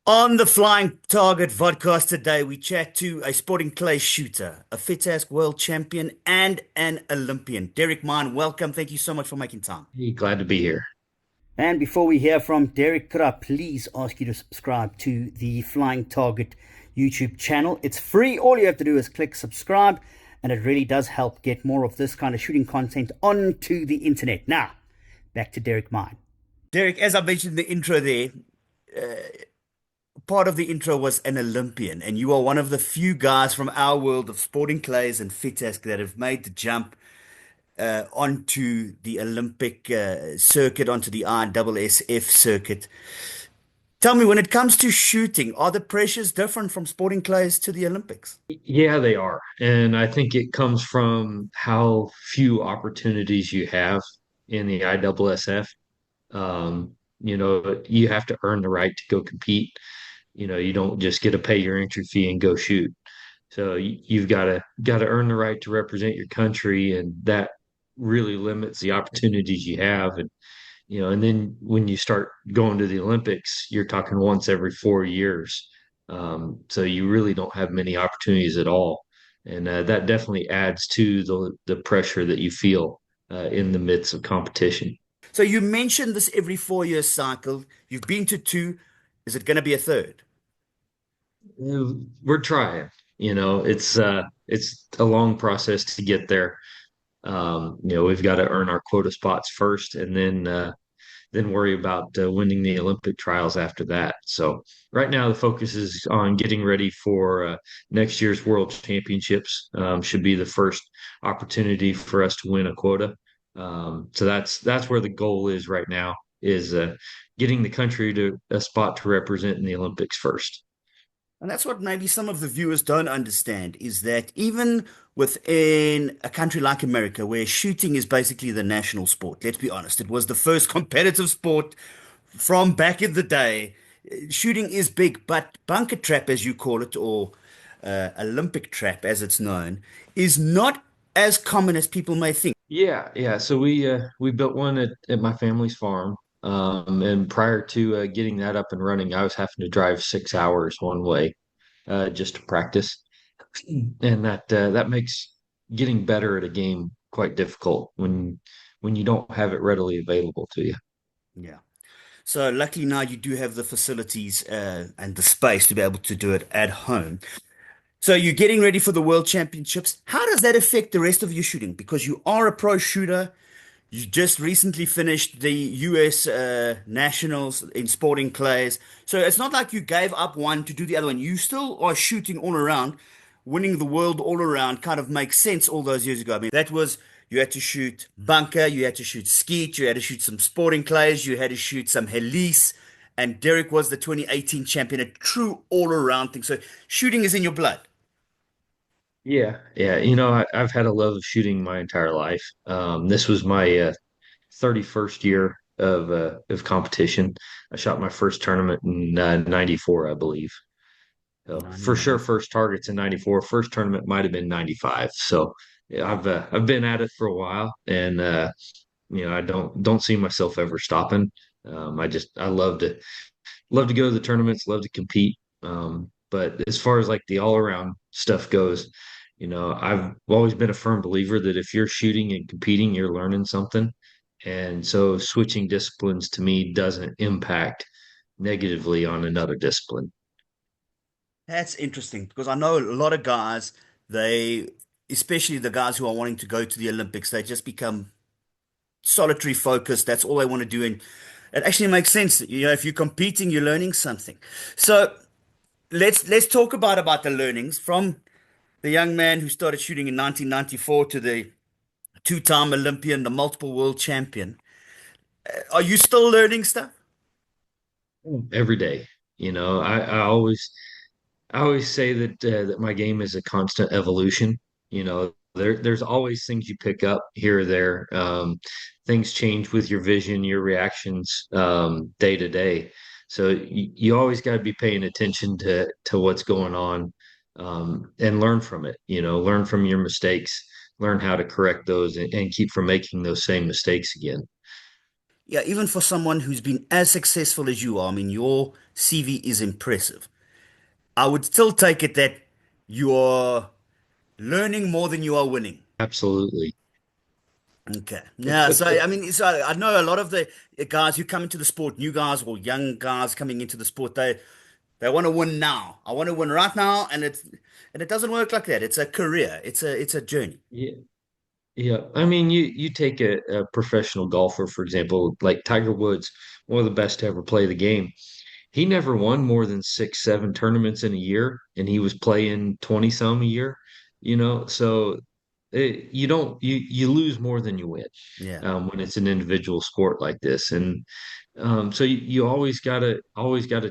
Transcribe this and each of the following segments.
On the Flying Target Vodcast today, we chat to a sporting clay shooter, a fit-ass world champion, and an Olympian. Derrick Mein, welcome. Thank you so much for making time. Hey, glad to be here. And before we hear from Derrick, could I please ask you to subscribe to the Flying Target YouTube channel? It's free. All you have to do is click subscribe, and it really does help get more of this kind of shooting content onto the internet. Now, back to Derrick Mein. Derrick, as I mentioned in the intro there, part of the intro was an Olympian, and you are one of the few guys from our world of sporting clays and fitask that have made the jump onto the Olympic circuit, onto the ISSF circuit. Tell me, when it comes to shooting, are the pressures different from sporting clays to the Olympics? Yeah, they are. And I think it comes from how few opportunities you have in the ISSF. You have to earn the right to go compete. You don't just get to pay your entry fee and go shoot. So you've got to earn the right to represent your country, and that really limits the opportunities you have. And then when you start going to the Olympics, you're talking once every 4 years. So you really don't have many opportunities at all. And that definitely adds to the pressure that you feel in the midst of competition. So you mentioned this every 4 year cycle. You've been to two. Is it going to be a third? We're trying, it's a long process to get there. We've got to earn our quota spots first, and then worry about winning the Olympic trials after that. So right now the focus is on getting ready for next year's World Championships. Should be the first opportunity for us to win a quota. So that's where the goal is right now, is getting the country to a spot to represent in the Olympics first. And that's what maybe some of the viewers don't understand is that even within a country like America, where shooting is basically the national sport, let's be honest, it was the first competitive sport from back in the day. Shooting is big, but bunker trap, as you call it, or Olympic trap, as it's known, is not as common as people may think. Yeah, yeah. So we built one at my family's farm. And prior to getting that up and running, I was having to drive 6 hours one way just to practice, and that makes getting better at a game quite difficult when you don't have it readily available to you. Yeah. So luckily now you do have the facilities and the space to be able to do it at home. So you're getting ready for the World Championships. How does that affect the rest of your shooting? Because you are a pro shooter. You just recently finished the US Nationals in sporting clays. So it's not like you gave up one to do the other one. You still are shooting all around. Winning the world all around kind of makes sense all those years ago. I mean, that was you had to shoot bunker, you had to shoot skeet, you had to shoot some sporting clays, you had to shoot some Helise, and Derrick was the 2018 champion, a true all around thing. So shooting is in your blood. Yeah, yeah. I've had a love of shooting my entire life. This was my 31st year of competition. I shot my first tournament in '94, I believe. So for sure, 99. first targets in '94. First tournament might have been '95. So yeah, I've been at it for a while, and I don't see myself ever stopping. I love to go to the tournaments, love to compete. But as far as like the all around stuff goes, I've always been a firm believer that if you're shooting and competing, you're learning something. And so switching disciplines to me doesn't impact negatively on another discipline. That's interesting because I know a lot of guys, they, especially the guys who are wanting to go to the Olympics, they just become solitary focused. That's all they want to do. And it actually makes sense. You know, if you're competing, you're learning something. So let's talk about the learnings from the young man who started shooting in 1994 to the two-time Olympian, the multiple world champion. Are you still learning stuff? Every day. I always say that my game is a constant evolution. There's always things you pick up here or there. Things change with your vision, your reactions day to day. So you always got to be paying attention to what's going on, and learn from it. Learn from your mistakes, learn how to correct those, and keep from making those same mistakes again. Yeah, even for someone who's been as successful as you are, I mean, your CV is impressive. I would still take it that you are learning more than you are winning. Absolutely. Okay. Yeah. So, I mean, I know a lot of the guys who come into the sport, new guys or young guys coming into the sport, they want to win now. I want to win right now, and it doesn't work like that. It's a career. It's a journey. Yeah. Yeah. I mean, you take a professional golfer, for example, like Tiger Woods, one of the best to ever play the game. He never won more than six, seven tournaments in a year, and he was playing 20 some a year, so you lose more than you win Yeah. when it's an individual sport like this. And so you always gotta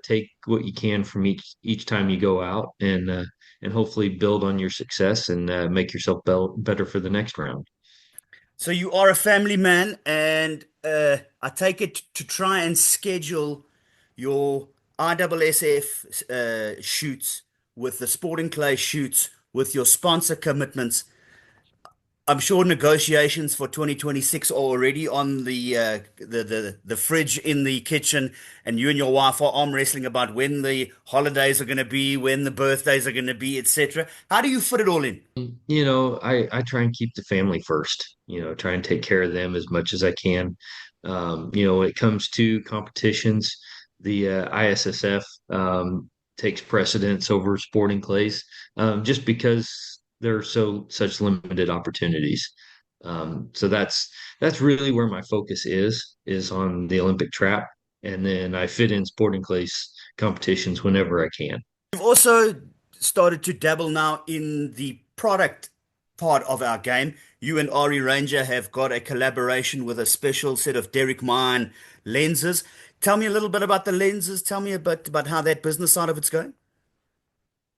take what you can from each time you go out and hopefully build on your success and make yourself better for the next round. So you are a family man, and I take it to try and schedule your ISSF shoots with the sporting clay shoots with your sponsor commitments. I'm sure negotiations for 2026 are already on the fridge in the kitchen, and you and your wife are arm wrestling about when the holidays are going to be, when the birthdays are going to be, etc. How do you fit it all in? I try and keep the family first, try and take care of them as much as I can. When it comes to competitions, the ISSF takes precedence over sporting clays, just because there are such limited opportunities. So that's really where my focus is on the Olympic trap, and then I fit in sporting clays competitions whenever I can. We've also started to dabble now in the product part of our game. You and Ari Ranger have got a collaboration with a special set of Derrick Mein lenses. Tell me a little bit about the lenses. Tell me a bit about how that business side of it's going.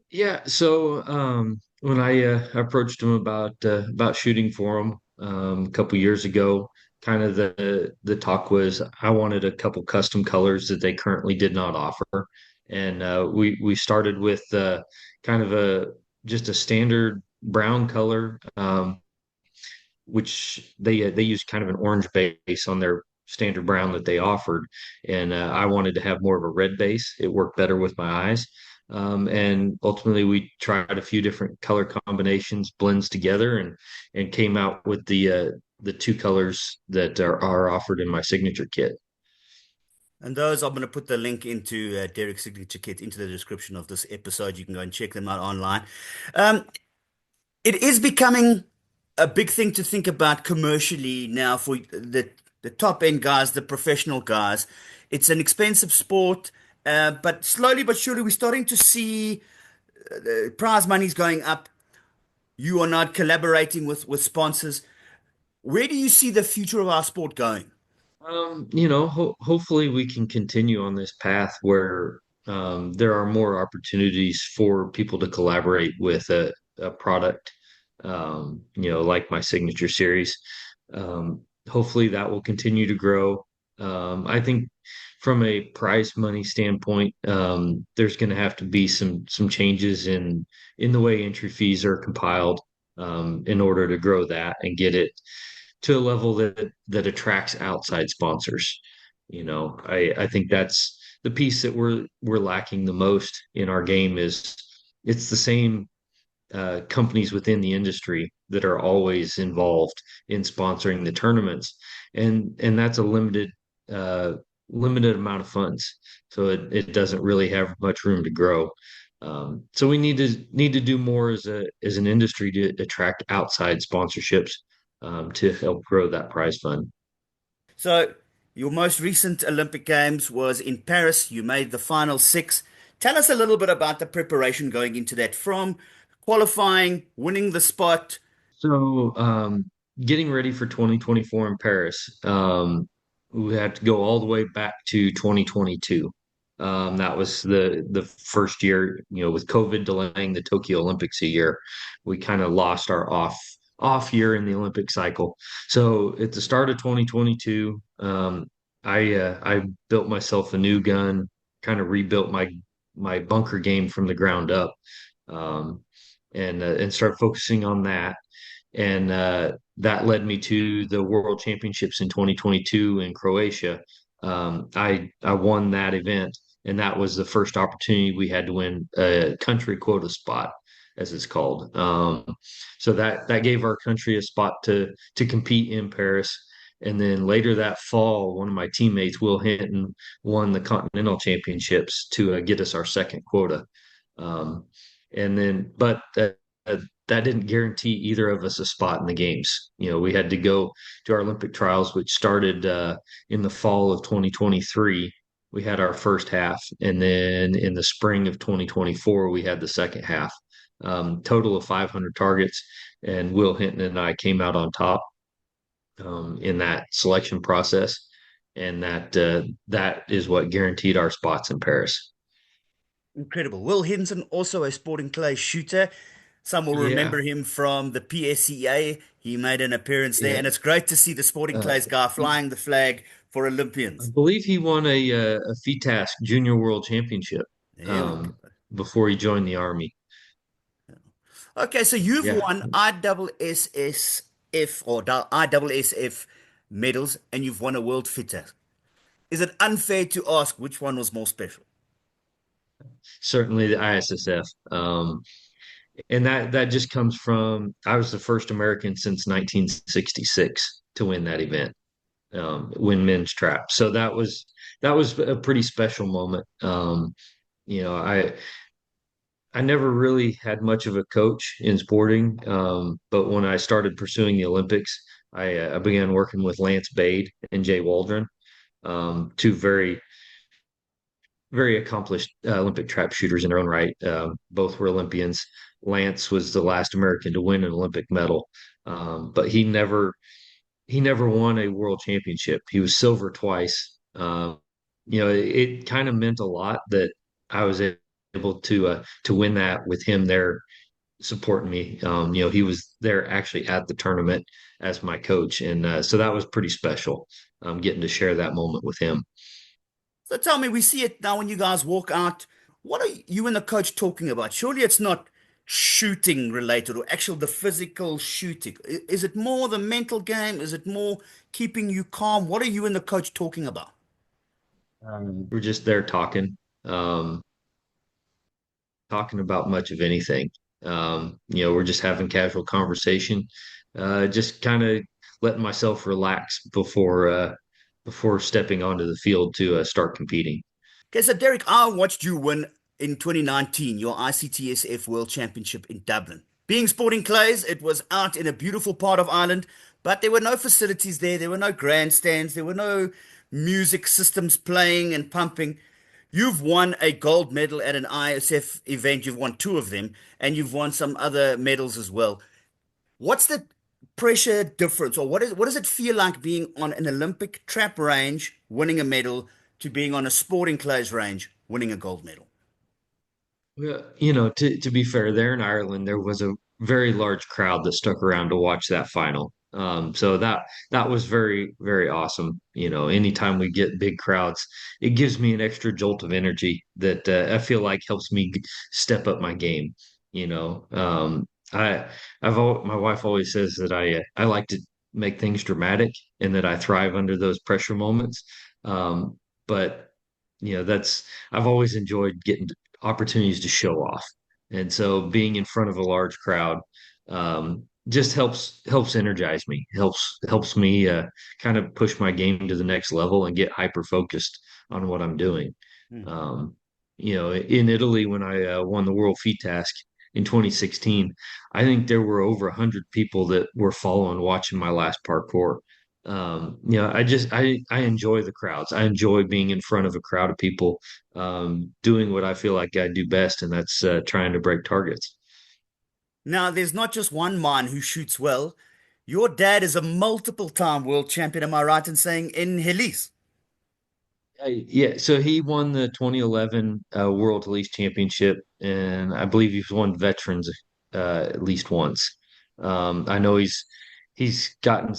Yeah, so when I approached him about shooting for him a couple years ago, kind of the talk was I wanted a couple custom colors that they currently did not offer, and we started with kind of a just a standard brown color, which they use kind of an orange base on their standard brown that they offered, and I wanted to have more of a red base. It worked better with my eyes, and ultimately we tried a few different color combinations, blends together, and came out with the two colors that are offered in my signature kit. And those, I'm going to put the link into Derek's signature kit into the description of this episode. You can go and check them out online. Um, it is becoming a big thing to think about commercially now for the top end guys, the professional guys. It's an expensive sport, but slowly but surely we're starting to see prize money's going up. You are not collaborating with sponsors. Where do you see the future of our sport going? Hopefully we can continue on this path where there are more opportunities for people to collaborate with a product, like my signature series. Hopefully that will continue to grow. I think from a prize money standpoint, there's going to have to be some changes in the way entry fees are compiled, in order to grow that and get it to a level that attracts outside sponsors. I think that's the piece that we're lacking the most in our game is it's the same companies within the industry that are always involved in sponsoring the tournaments, and that's a uh, limited amount of funds, so it doesn't really have much room to grow. So we need to do more as an industry to attract outside sponsorships, to help grow that prize fund. So, your most recent Olympic Games was in Paris. You made the final six. Tell us a little bit about the preparation going into that from qualifying, winning the spot. So, getting ready for 2024 in Paris, we had to go all the way back to 2022. That was the first year, with COVID delaying the Tokyo Olympics a year, we kind of lost our off year in the Olympic cycle. So at the start of 2022, I built myself a new gun, kind of rebuilt my bunker game from the ground up, um, and start focusing on that. And that led me to the World Championships in 2022 in Croatia. I won that event, and that was the first opportunity we had to win a country quota spot, as it's called. So that gave our country a spot to compete in Paris. And then later that fall, one of my teammates, Will Hinton, won the Continental Championships to get us our second quota. Um, and then, but that didn't guarantee either of us a spot in the games. We had to go to our Olympic trials, which started in the fall of 2023. We had our first half, and then in the spring of 2024, we had the second half. Total of 500 targets, and Will Hinton and I came out on top in that selection process, and that is what guaranteed our spots in Paris. Incredible. Will Henson, also a sporting clay shooter. Some will Yeah, remember him from the PSCA. He made an appearance there, yeah. and it's great to see the sporting Uh, clays guy he, flying the flag for I Olympians. believe he won a FITASC Junior World Championship There we um, go. before he joined the Army. Okay, so you've Yeah, won ISSF or ISSF medals, and you've won a World Fitter. Is it unfair to ask which one was more special? certainly the ISSF. And that just comes from I was the first American since 1966 to win that event, win men's trap. So that was a pretty special moment. You know, I never really had much of a coach in sporting, but when I started pursuing the Olympics, I began working with Lance Bade and Jay Waldron, two very accomplished Olympic trap shooters in their own right. Both were Olympians. Lance was the last American to win an Olympic medal, but he never won a world championship. He was silver twice. It kind of meant a lot that I was able to win that with him there supporting me. He was there actually at the tournament as my coach, and so that was pretty special. Getting to share that moment with him. So tell me, we see it now when you guys walk out. What are you and the coach talking about? Surely it's not shooting related or actual the physical shooting. Is it more the mental game? Is it more keeping you calm? What are you and the coach talking about? We're just there talking about much of anything. We're just having casual conversation, just kind of letting myself relax before stepping onto the field to start competing. Okay, so Derek, I watched you win in 2019 your ICTSF World Championship in Dublin. Being sporting clays, it was out in a beautiful part of Ireland, but there were no facilities there. There were no grandstands. There were no music systems playing and pumping. You've won a gold medal at an ISF event. You've won two of them, and you've won some other medals as well. What's the pressure difference, or what does it feel like being on an Olympic trap range, winning a medal, to being on a sporting clays range, winning a gold medal? Well, to be fair, there in Ireland, there was a very large crowd that stuck around to watch that final. So that was very, very awesome. Anytime we get big crowds, it gives me an extra jolt of energy that I feel like helps me step up my game. You know, I my wife always says that I like to make things dramatic and that I thrive under those pressure moments. But that's I've always enjoyed getting opportunities to show off. And so being in front of a large crowd just helps energize me, helps me kind of push my game to the next level and get hyper focused on what I'm doing. Hmm. Um, in Italy when I won the World Feet Task in 2016, I think there were over 100 people that were following, watching my last parkour. I enjoy the crowds. I enjoy being in front of a crowd of people, doing what I feel like I do best, and that's trying to break targets. Now, there's not just one man who shoots well. Your dad is a multiple time world champion, am I right in saying, in Helis? Yeah, so he won the 2011 World Police Championship, and I believe he's won veterans at least once. I know he's gotten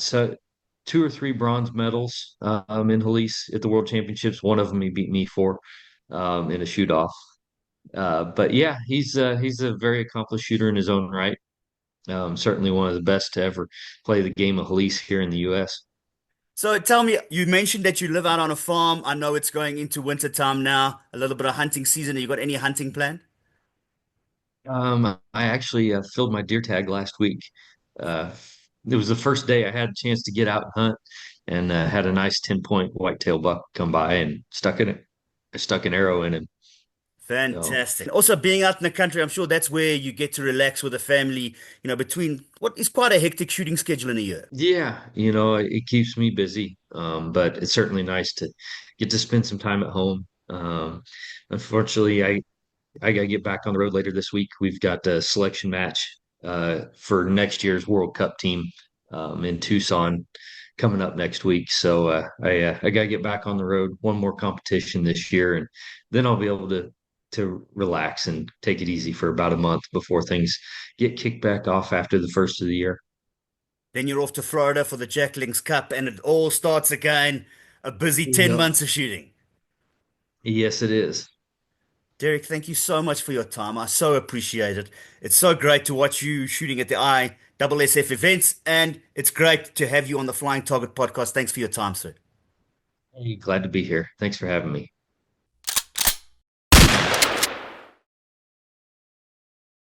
two or three bronze medals in Police at the World Championships. One of them he beat me for in a shoot off. But yeah, he's a very accomplished shooter in his own right. Certainly one of the best to ever play the game of police here in the U.S. So tell me, you mentioned that you live out on a farm. I know it's going into winter time now, a little bit of hunting season. Have you got any hunting plan? I actually filled my deer tag last week. Uh, it was the first day I had a chance to get out and hunt, and had a nice 10-point whitetail buck come by and I stuck an arrow in him. So Fantastic. Also, being out in the country, I'm sure that's where you get to relax with the family, between what is quite a hectic shooting schedule in a year. yeah, it keeps me busy, but it's certainly nice to get to spend some time at home. Unfortunately, I got to get back on the road later this week. We've got a selection match for next year's World Cup team in Tucson coming up next week. So I got to get back on the road. One more competition this year, and then I'll be able to relax and take it easy for about a month before things get kicked back off after the first of the year. Then you're off to Florida for the Jack Links Cup, and it all starts again. A busy 10 Yep. months of shooting. Yes, it is. Derek, thank you so much for your time. I so appreciate it. It's so great to watch you shooting at the ISSF events, and it's great to have you on the Flying Target podcast. Thanks for your time, sir. Hey, glad to be here. Thanks for having me.